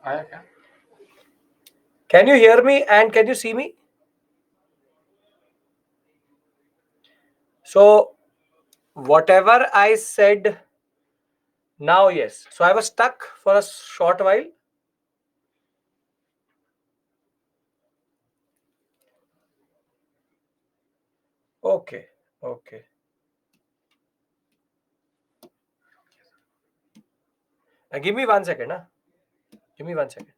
आया क्या? Can you hear me and can you see me? So whatever I said now, yes. So I was stuck for a short while. Okay. Okay. Give me 1 second. Give me 1 second.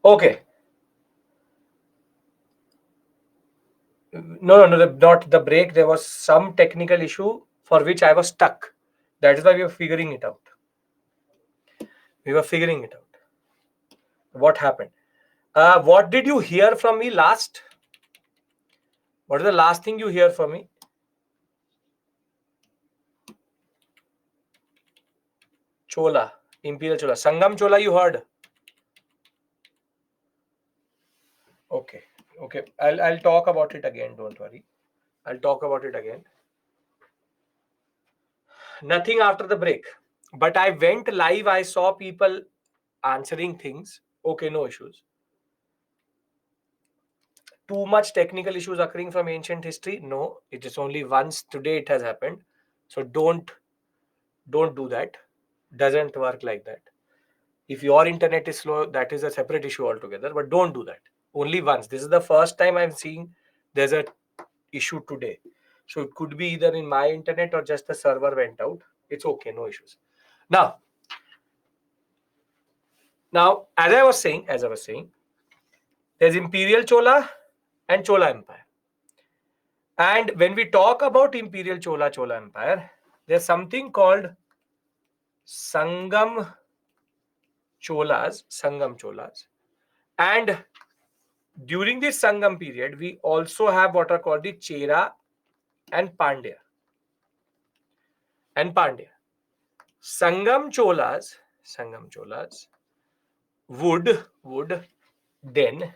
Okay. No, not the break. There was some technical issue for which I was stuck. That is why we were figuring it out. What happened? What did you hear from me last? What is the last thing you hear from me? Chola, Imperial Chola. Sangam Chola you heard. Okay. Okay. I'll talk about it again. Don't worry. I'll talk about it again. Nothing after the break. But I went live. I saw people answering things. Okay, no issues. Too much technical issues occurring from ancient history? No, it is only once today it has happened. So don't do that. Doesn't work like that. If your internet is slow, that is a separate issue altogether. But don't do that. Only once. This is the first time I'm seeing there's a issue today. So it could be either in my internet or just the server went out. It's okay, no issues. Now, as I was saying, there's Imperial Chola and Chola Empire. And when we talk about Imperial Chola Empire, there's something called Sangam Cholas. And during this Sangam period, we also have what are called the Chera and Pandya. Sangam Cholas would then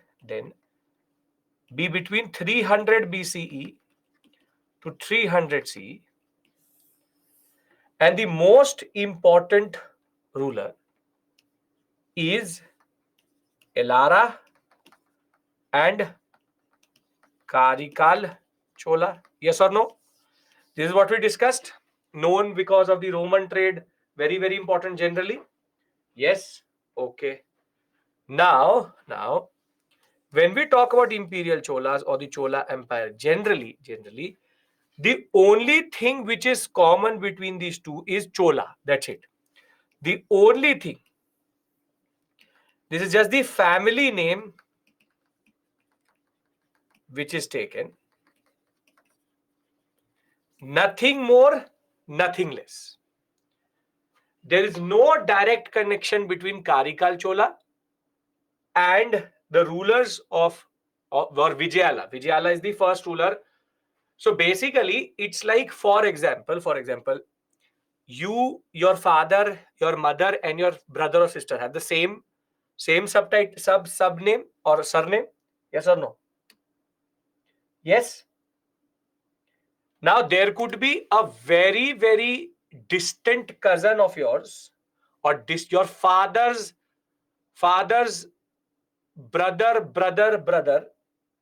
be between 300 BCE to 300 CE, and the most important ruler is Elara and Karikal Chola. Yes or no? This is what we discussed. Known because of the Roman trade. Very, very important generally. Yes. Okay. Now, when we talk about Imperial Cholas or the Chola Empire, generally, the only thing which is common between these two is Chola. That's it. The only thing. This is just the family name which is taken. Nothing more, nothing less. There is no direct connection between Karikal Chola and the rulers of or Vijayala. Vijayala is the first ruler. So basically, it's like, for example, you, your father, your mother, and your brother or sister have the same subname or surname. Yes or no? Yes. Now there could be a very, very distant cousin of yours, or your father's brother.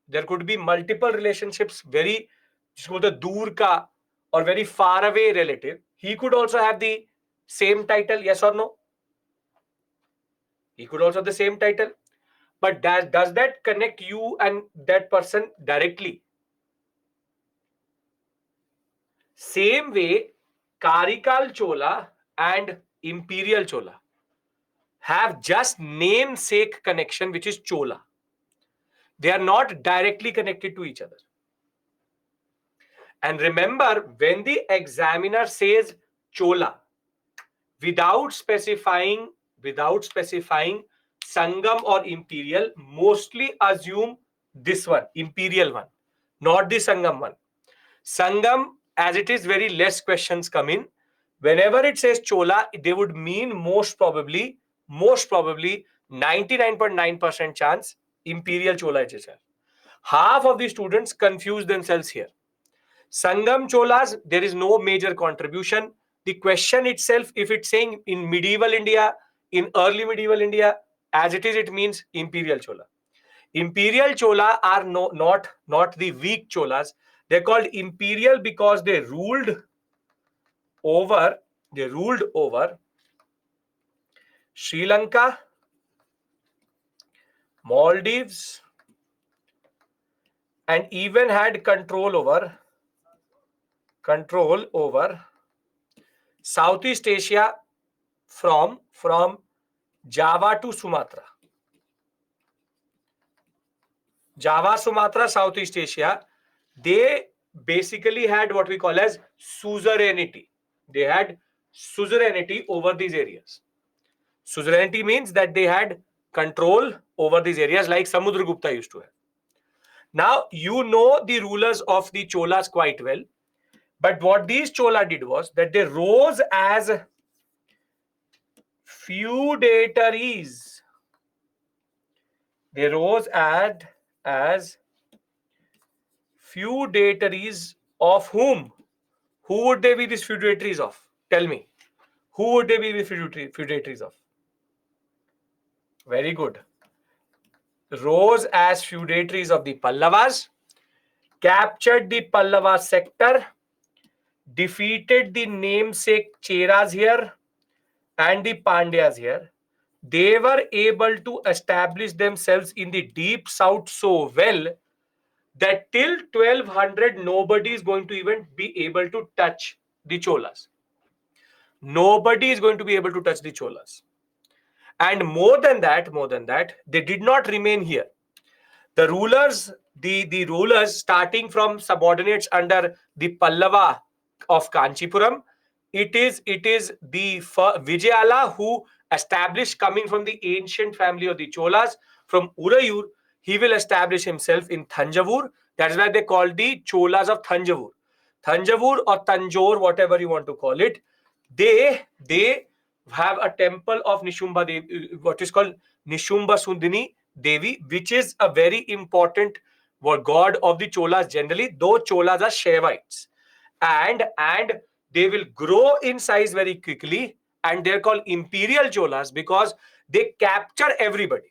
There could be multiple relationships, very jisko the dur ka or very far away relative. He could also have the same title. Yes or no? He could also have the same title. But does that connect you and that person directly? Same way, Karikal Chola and Imperial Chola have just namesake connection, which is Chola. They are not directly connected to each other. And remember, when the examiner says Chola, without specifying Sangam or Imperial, mostly assume this one, Imperial one, not the Sangam one. Sangam, as it is very less questions come in. Whenever it says Chola, they would mean most probably 99.9% chance Imperial Chola it is. Half of the students confuse themselves here. Sangam Cholas, there is no major contribution. The question itself, if it's saying in medieval India, in early medieval India, as it is, it means Imperial Chola. Imperial Chola are not the weak Cholas. They're called Imperial because they ruled over Sri Lanka, Maldives, and even had control over Southeast Asia from Java to Sumatra. Java, Sumatra, Southeast Asia, they basically had what we call as suzerainty. They had suzerainty over these areas. Suzerainty means that they had control over these areas like Samudragupta used to have. Now, you know the rulers of the Cholas quite well. But what these Chola did was that they rose as feudatories. They rose as feudatories of whom? Who would they be these feudatories of? Tell me. Who would they be the feudatories of? Very good. Rose as feudatories of the Pallavas, captured the Pallava sector, defeated the namesake Cheras here and the Pandyas here. They were able to establish themselves in the deep south so well that till 1200 nobody is going to even be able to touch the Cholas. Nobody is going to be able to touch the Cholas. And more than that, they did not remain here. The rulers starting from subordinates under the Pallava of Kanchipuram, it is the Vijayala who established, coming from the ancient family of the Cholas from Urayur. He will establish himself in Thanjavur. That is why they call the Cholas of Thanjavur. Thanjavur or Tanjore, whatever you want to call it, they have a temple of Nishumba Devi, what is called Nishumba Sundini Devi, which is a very important god of the Cholas generally, though Cholas are Shaivites. And they will grow in size very quickly, and they're called Imperial Cholas because they capture everybody.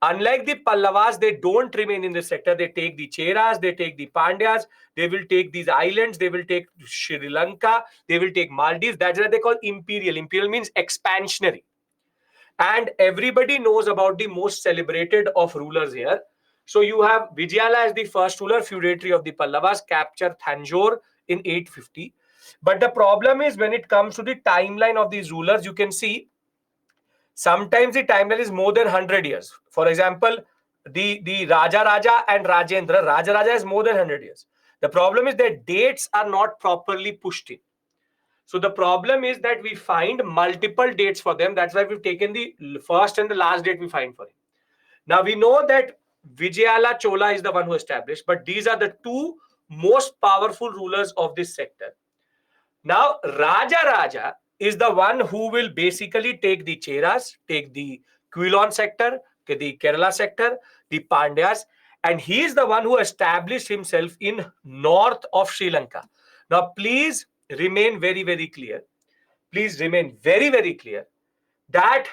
Unlike the Pallavas, they don't remain in the sector. They take the Cheras, they take the Pandyas, they will take these islands, they will take Sri Lanka, they will take Maldives. That's why they call Imperial. Imperial means expansionary. And everybody knows about the most celebrated of rulers here. So you have Vijayala as the first ruler, feudatory of the Pallavas, capture Thanjore in 850. But the problem is when it comes to the timeline of these rulers, you can see sometimes the timeline is more than 100 years. For example, the Raja and Rajendra, Raja is more than 100 years. The problem is that dates are not properly pushed in. So the problem is that we find multiple dates for them. That's why we've taken the first and the last date we find for him. Now we know that Vijayala Chola is the one who established, but these are the two most powerful rulers of this sector. Now, Raja is the one who will basically take the Cheras, take the Quilon sector, the Kerala sector, the Pandyas, and he is the one who established himself in north of Sri Lanka. Now, please remain very, very clear. Please remain very, very clear that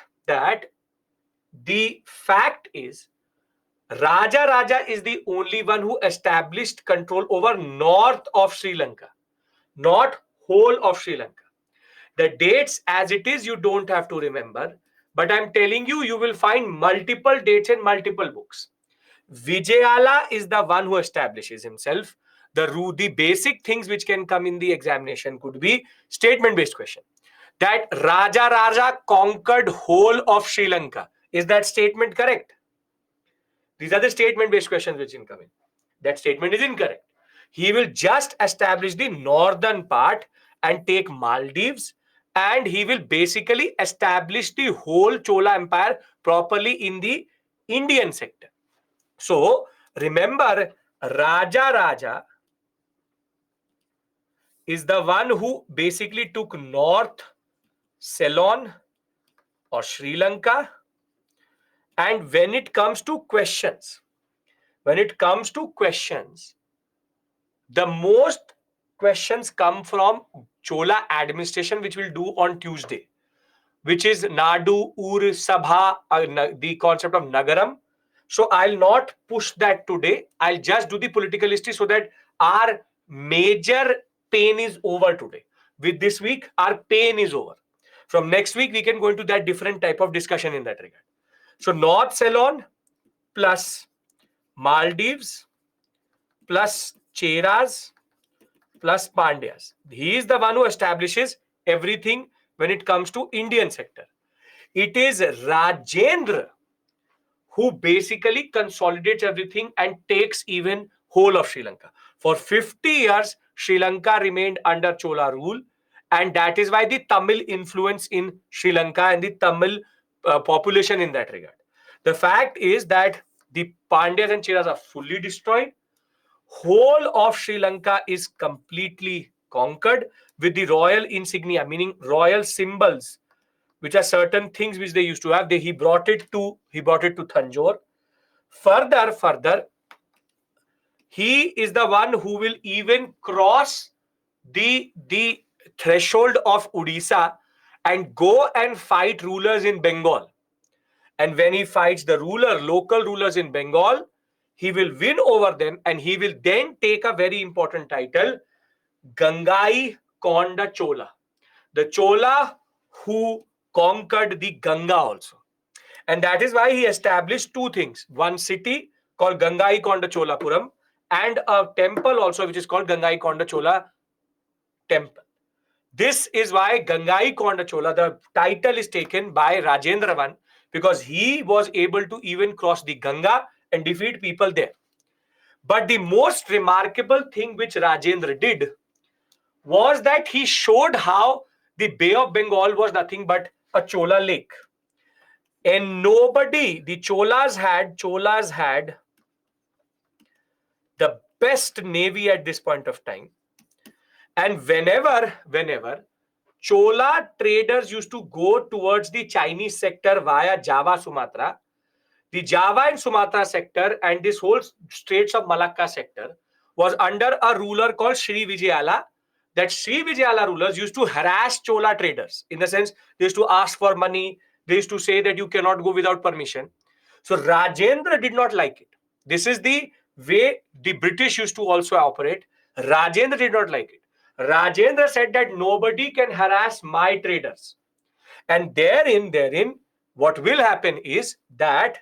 the fact is Raja is the only one who established control over north of Sri Lanka, not whole of Sri Lanka. The dates as it is, you don't have to remember. but I'm telling you, you will find multiple dates in multiple books. Vijayala is the one who establishes himself. The basic things which can come in the examination could be statement-based question. That Raja conquered whole of Sri Lanka. Is that statement correct? These are the statement-based questions which can come in. That statement is incorrect. He will just establish the northern part and take Maldives, and he will basically establish the whole Chola Empire properly in the Indian sector. So remember, Raja is the one who basically took North Ceylon or Sri Lanka. And when it comes to questions, the most questions come from Chola administration, which we'll do on Tuesday, which is Nadu, Ur, Sabha, the concept of Nagaram. So I'll not push that today. I'll just do the political history so that our major pain is over today. With this week, our pain is over. From next week, we can go into that different type of discussion in that regard. So North Ceylon plus Maldives plus Cheras plus Pandyas. He is the one who establishes everything when it comes to Indian sector. It is Rajendra who basically consolidates everything and takes even whole of Sri Lanka. For 50 years, Sri Lanka remained under Chola rule, and that is why the Tamil influence in Sri Lanka and the Tamil population in that regard. The fact is that the Pandyas and Cheras are fully destroyed. Whole of Sri Lanka is completely conquered with the royal insignia, meaning royal symbols, which are certain things which they used to have. He brought it to Tanjore. Further, he is the one who will even cross the threshold of Odisha and go and fight rulers in Bengal. And when he fights the local rulers in Bengal, he will win over them, and he will then take a very important title, Gangai Konda Chola. The Chola who conquered the Ganga also. And that is why he established two things. One city called Gangai Konda Cholapuram and a temple also which is called Gangai Konda Chola Temple. This is why Gangai Konda Chola, the title is taken by Rajendra I, because he was able to even cross the Ganga and defeat people there. But the most remarkable thing which Rajendra did was that he showed how the Bay of Bengal was nothing but a Chola lake. And the Cholas had the best navy at this point of time. And whenever Chola traders used to go towards the Chinese sector via Java, Sumatra, the Java and Sumatra sector and this whole Straits of Malacca sector was under a ruler called Sri Vijayala. That Sri Vijayala rulers used to harass Chola traders. In the sense, they used to ask for money. They used to say that you cannot go without permission. So Rajendra did not like it. This is the way the British used to also operate. Rajendra did not like it. Rajendra said that nobody can harass my traders. And therein, what will happen is that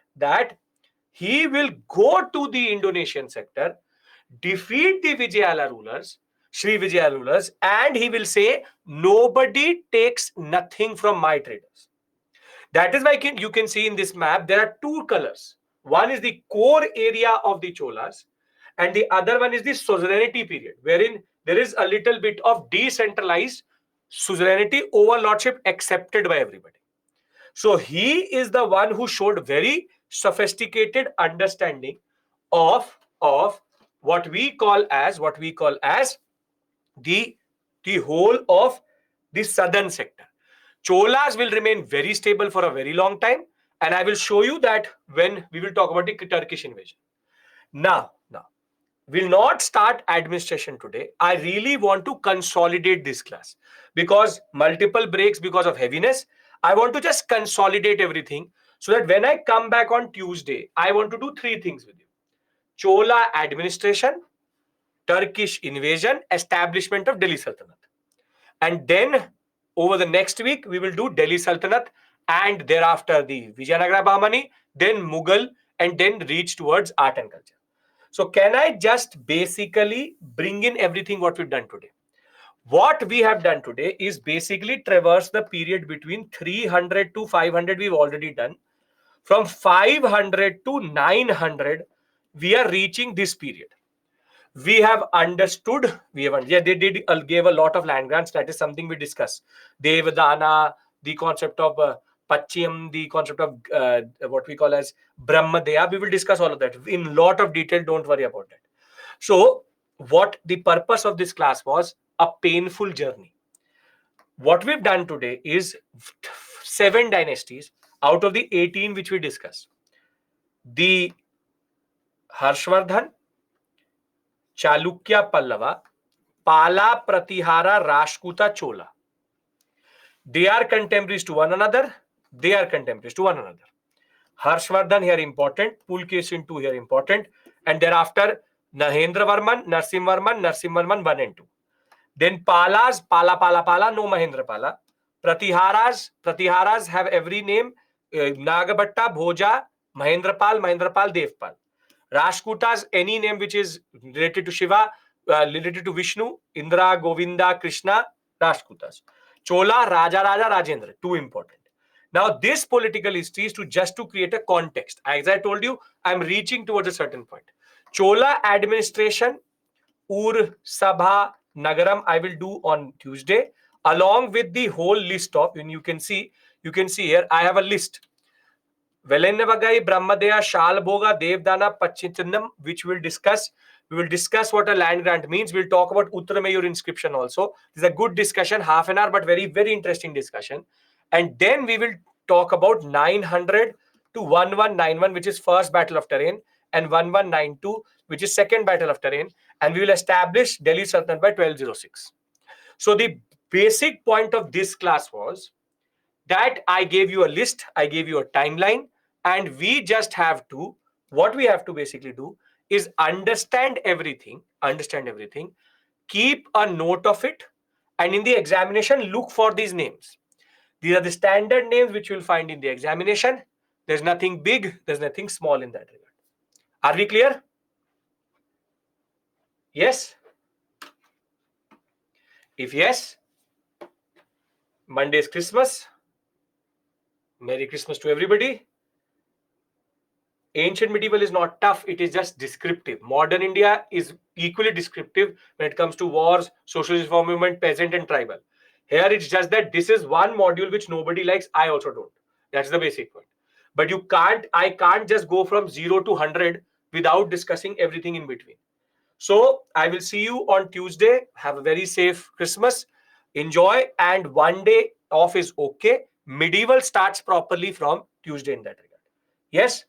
he will go to the Indonesian sector, defeat the Vijayala rulers, Sri Vijaya rulers, and he will say, nobody takes nothing from my traders. That is why you can see in this map, there are two colors. One is the core area of the Cholas, and the other one is the suzerainty period, wherein there is a little bit of decentralized suzerainty, overlordship accepted by everybody. So he is the one who showed very sophisticated understanding of what we call as the whole of the southern sector. Cholas will remain very stable for a very long time, and I will show you that when we will talk about the Turkish invasion. Now, we'll not start administration today. I really want to consolidate this class because multiple breaks because of heaviness. I want to just consolidate everything so that when I come back on Tuesday, I want to do three things with you. Chola administration, Turkish invasion, establishment of Delhi Sultanate. And then over the next week, we will do Delhi Sultanate and thereafter the Vijayanagara Bahmani, then Mughal, and then reach towards art and culture. So can I just basically bring in everything what we've done today? What we have done today is basically traverse the period between 300 to 500 we've already done. From 500 to 900, we are reaching this period. We have understood, yeah, they did gave a lot of land grants. That is something we discuss. Devadana, the concept of Pachyam, the concept of what we call as Brahmadeya. We will discuss all of that in lot of detail. Don't worry about that. So, what the purpose of this class was, a painful journey. What we've done today is 7 dynasties out of the 18 which we discussed. The Harshvardhan, Chalukya Pallava, Pala Pratihara Rashkuta Chola. They are contemporaries to one another. They are contemporaries to one another. Harshvardhan here important, Pulkesin 2 here important, and thereafter Nahendra Varman, Narsim Varman 1 and 2. Then Palas, Pala, no Mahendra Pala. Pratiharas have every name, Nagabhatta, Bhoja, Mahendrapal, Devpal. Rashkutas, any name which is related to Shiva, related to Vishnu, Indra, Govinda, Krishna, Rashkutas. Chola, Raja, Rajendra, 2 important. Now, this political history is just to create a context. As I told you, I'm reaching towards a certain point. Chola administration, Ur, Sabha, Nagaram, I will do on Tuesday, along with the whole list of, and you can see here, I have a list. Velenavagai, Brahmadeya, Shalbhoga, Devdana, Pachitanam, which we'll discuss. We will discuss what a land grant means. We'll talk about Uttaramayur inscription also. This is a good discussion, half an hour, but very, very interesting discussion. And then we will talk about 900 to 1191, which is first battle of Terrain, and 1192, which is second battle of Terrain. And we will establish Delhi Sultanate by 1206. So the basic point of this class was that I gave you a list, I gave you a timeline, and we just have to, what we have to basically do is understand everything, keep a note of it, and in the examination, look for these names. These are the standard names which you'll find in the examination. There's nothing big, there's nothing small in that regard. Are we clear? Yes? If yes, Monday is Christmas. Merry Christmas to everybody. Ancient medieval is not tough, it is just descriptive. Modern India is equally descriptive when it comes to wars, social reform movement, peasant and tribal. Here it's just that this is one module which nobody likes, I also don't. That's the basic point. But I can't just go from 0 to 100 without discussing everything in between. So I will see you on Tuesday. Have a very safe Christmas. Enjoy, and one day off is okay. Medieval starts properly from Tuesday in that regard. Yes?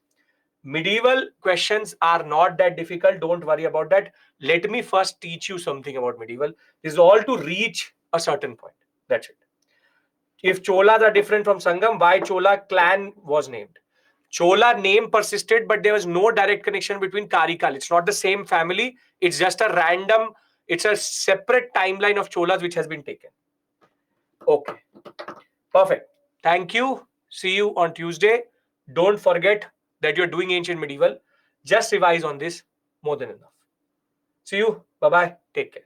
Medieval questions are not that difficult. Don't worry about that. Let me first teach you something about medieval. This is all to reach a certain point. That's it. If Cholas are different from Sangam, why Chola clan was named? Chola name persisted, but there was no direct connection between Karikal. It's not the same family. It's just a random, it's a separate timeline of Cholas which has been taken. Okay. Perfect. Thank you. See you on Tuesday. Don't forget that you're doing ancient medieval. Just revise on this, more than enough. See you. Bye-bye. Take care.